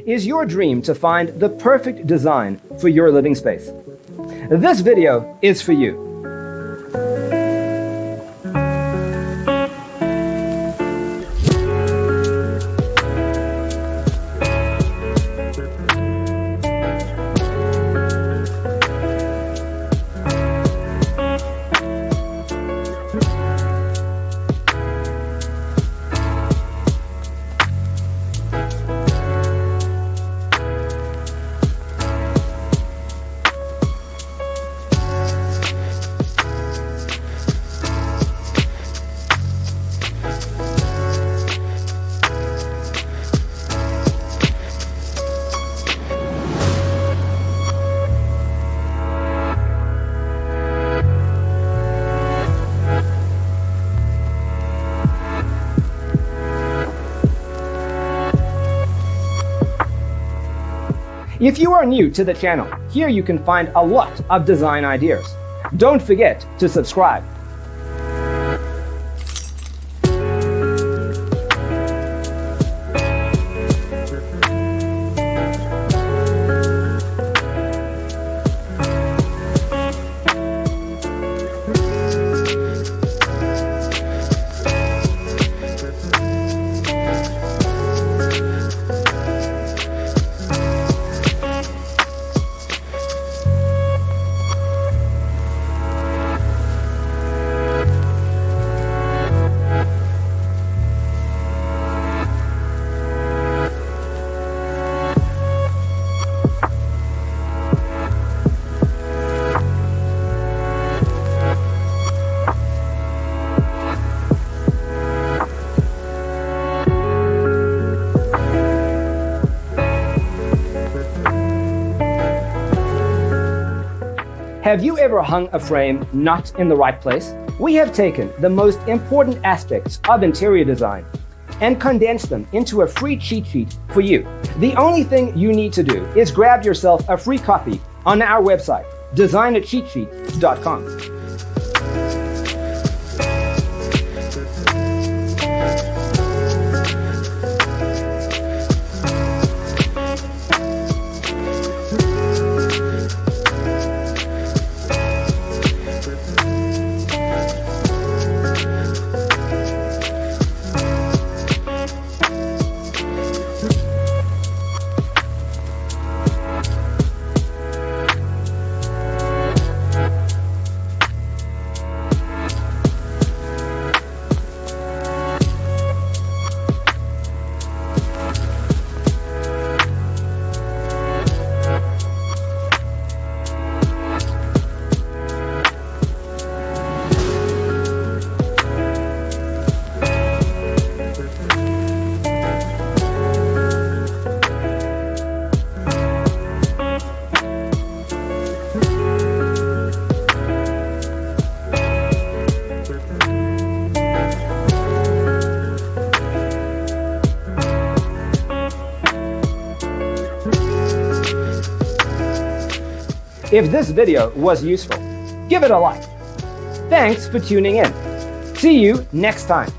Is your dream to find the perfect design for your living space? This video is for you. If you are new to the channel, here you can find a lot of design ideas. Don't forget to subscribe. Have you ever hung a frame not in the right place? We have taken the most important aspects of interior design and condensed them into a free cheat sheet for you. The only thing you need to do is grab yourself a free copy on our website, designacheatsheet.com. If this video was useful, give it a like. Thanks for tuning in. See you next time.